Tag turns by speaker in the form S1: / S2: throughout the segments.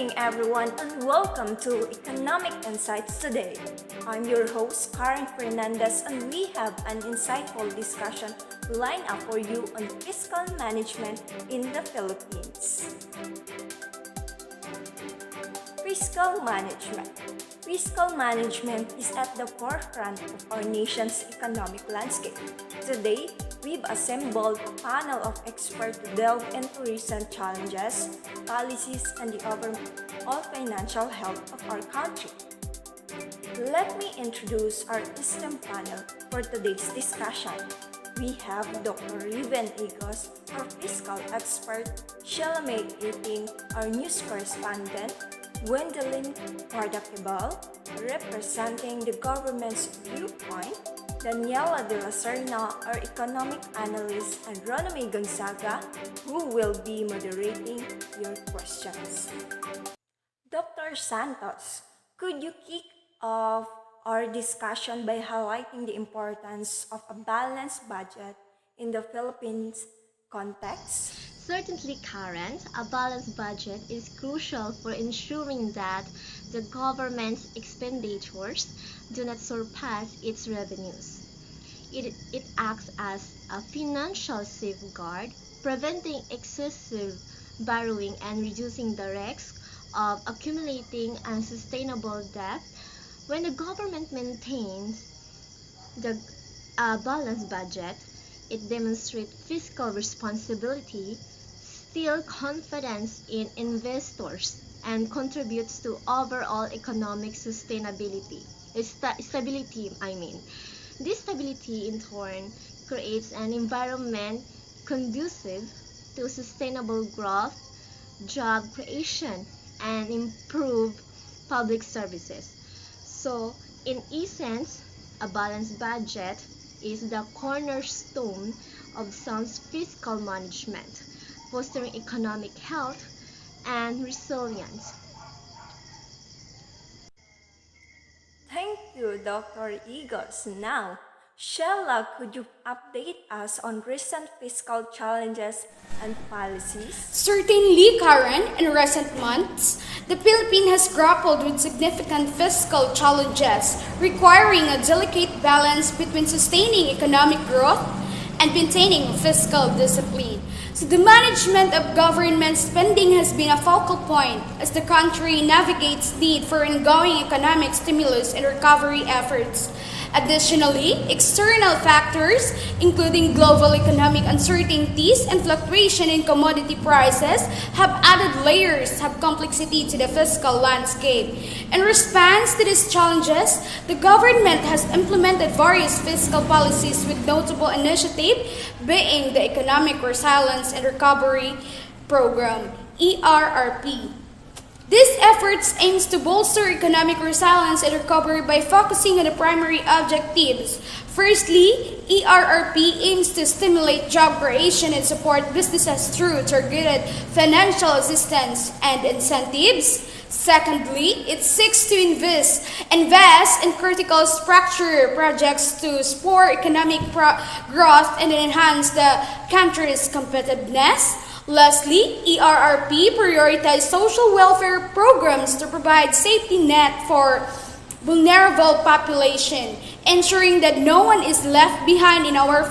S1: morning, everyone, and welcome to Economic Insights today. I'm your host, Karen Fernandez, and we have an insightful discussion lined up for you on fiscal management in the Philippines. Fiscal management. Fiscal management is at the forefront of our nation's economic landscape. Today, we've assembled a panel of experts to delve into recent challenges, policies, and the overall financial health of our country. Let me introduce our esteemed panel for today's discussion. We have Dr. Riven Igos, our fiscal expert, Shalame Iting, our news correspondent, Gwendolyn Pardakibal, representing the government's viewpoint, Daniela de la Serna, our economic analyst, and Roname Gonzaga, who will be moderating your questions. Dr. Santos, could you kick off our discussion by highlighting the importance of a balanced budget in the Philippines context?
S2: Certainly, Karen, a balanced budget is crucial for ensuring that the government's expenditures do not surpass its revenues. It acts as a financial safeguard, preventing excessive borrowing and reducing the risk of accumulating unsustainable debt. When the government maintains the balanced budget, it demonstrates fiscal responsibility, still confidence in investors, and contributes to overall economic stability. This stability in turn creates an environment conducive to sustainable growth, job creation, and improved public services. So, in essence, a balanced budget is the cornerstone of sound fiscal management, fostering economic health and resilience.
S1: Thank you, Dr. Igos. Now, Sheila, could you update us on recent fiscal challenges and policies?
S3: Certainly, Karen, in recent months, the Philippines has grappled with significant fiscal challenges, requiring a delicate balance between sustaining economic growth and maintaining fiscal discipline. So the management of government spending has been a focal point as the country navigates need for ongoing economic stimulus and recovery efforts. Additionally, external factors, including global economic uncertainties and fluctuation in commodity prices, have added layers of complexity to the fiscal landscape. In response to these challenges, the government has implemented various fiscal policies with notable initiative being the Economic Resilience and Recovery Program, ERRP. This effort aims to bolster economic resilience and recovery by focusing on the primary objectives. Firstly, ERRP aims to stimulate job creation and support businesses through targeted financial assistance and incentives. Secondly, it seeks to invest in critical structure projects to spur economic growth and enhance the country's competitiveness. Lastly, ERRP prioritizes social welfare programs to provide safety net for vulnerable population, ensuring that no one is left behind in our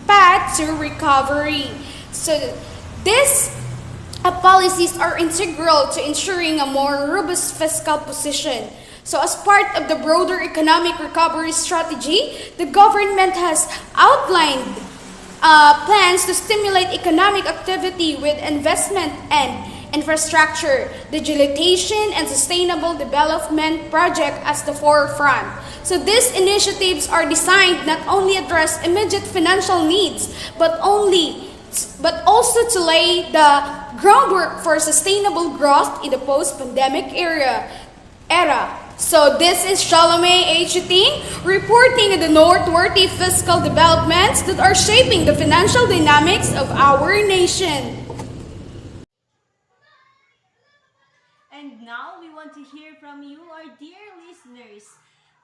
S3: path to recovery. So these policies are integral to ensuring a more robust fiscal position. So as part of the broader economic recovery strategy, the government has outlined plans to stimulate economic activity with investment and infrastructure, digitalization, and sustainable development project as the forefront. So these initiatives are designed not only address immediate financial needs, but also to lay the groundwork for sustainable growth in the post-pandemic era. So this is Shalome Achiting reporting on the noteworthy fiscal developments that are shaping the financial dynamics of our nation.
S4: And now we want to hear from you, our dear listeners.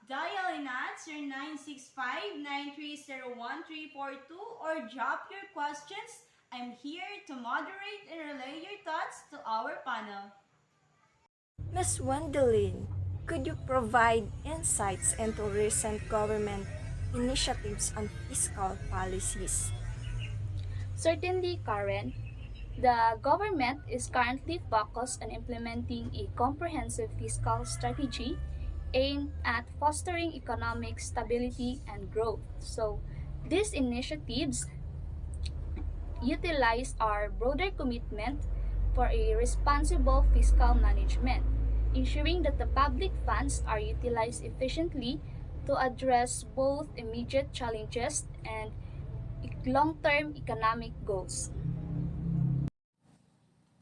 S4: Dial in at 0965-930-1342 or drop your questions. I'm here to moderate and relay your thoughts to our panel.
S1: Ms. Wendelin, could you provide insights into recent government initiatives on fiscal policies?
S5: Certainly, Karen, the government is currently focused on implementing a comprehensive fiscal strategy aimed at fostering economic stability and growth. So, these initiatives utilize our broader commitment for a responsible fiscal management, ensuring that the public funds are utilized efficiently to address both immediate challenges and long term economic goals.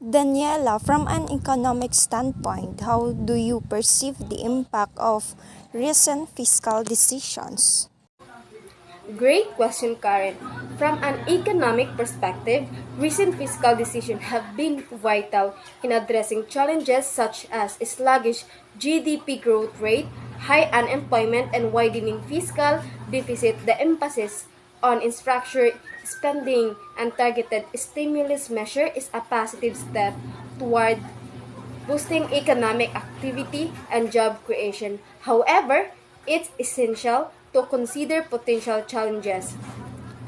S1: Daniela, from an economic standpoint, how do you perceive the impact of recent fiscal decisions?
S6: Great question, Karen. From an economic perspective, recent fiscal decisions have been vital in addressing challenges such as sluggish GDP growth rate, high unemployment, and widening fiscal deficit. The emphasis on infrastructure spending and targeted stimulus measure is a positive step toward boosting economic activity and job creation. However, it's essential to consider potential challenges,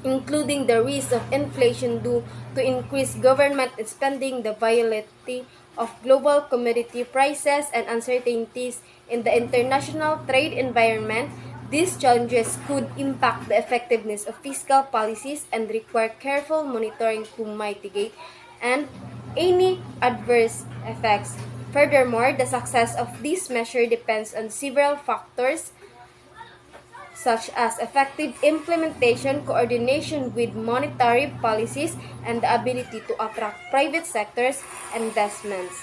S6: including the risk of inflation due to increased government spending, the volatility of global commodity prices, and uncertainties in the international trade environment. These challenges could impact the effectiveness of fiscal policies and require careful monitoring to mitigate and any adverse effects. Furthermore, the success of this measure depends on several factors such as effective implementation, coordination with monetary policies, and the ability to attract private sector's investments.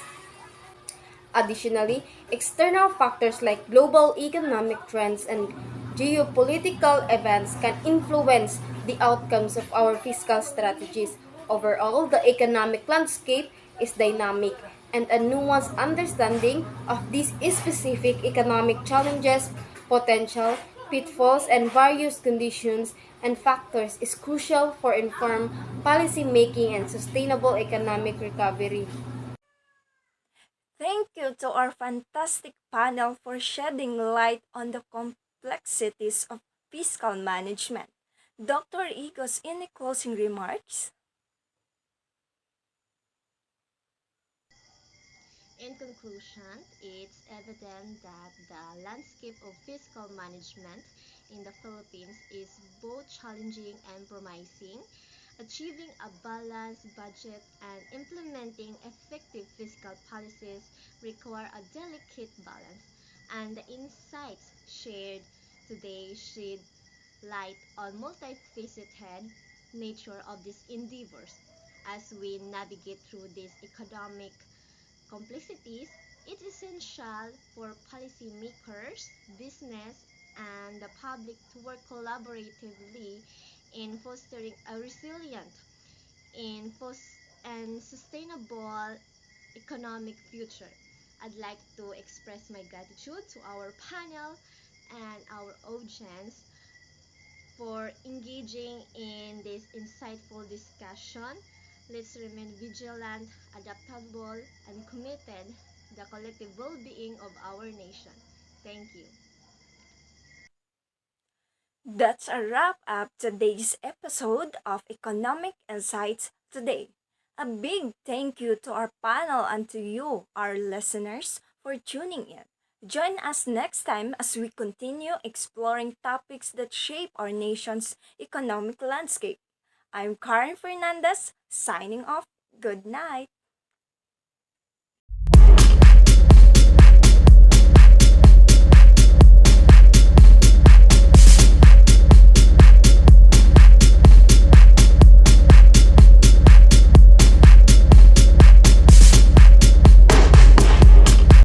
S6: Additionally, external factors like global economic trends and geopolitical events can influence the outcomes of our fiscal strategies. Overall, the economic landscape is dynamic, and a nuanced understanding of these specific economic challenges, potential pitfalls, and various conditions and factors is crucial for informed policy making and sustainable economic recovery.
S1: Thank you to our fantastic panel for shedding light on the complexities of fiscal management. Dr. Igos, any closing remarks?
S2: In conclusion, it's evident that the landscape of fiscal management in the Philippines is both challenging and promising. Achieving a balanced budget and implementing effective fiscal policies require a delicate balance, and the insights shared today shed light on multifaceted nature of these endeavors. As we navigate through these economic complexities, it's essential for policymakers, business, and the public to work collaboratively in fostering a resilient in and sustainable economic future. I'd like to express my gratitude to our panel and our audience for engaging in this insightful discussion. Let's remain vigilant, adaptable, and committed to the collective well-being of our nation. Thank you.
S1: That's a wrap up today's episode of Economic Insights Today. A big thank you to our panel and to you, our listeners, for tuning in. Join us next time as we continue exploring topics that shape our nation's economic landscape. I'm Karen Fernandez, signing off. Good night.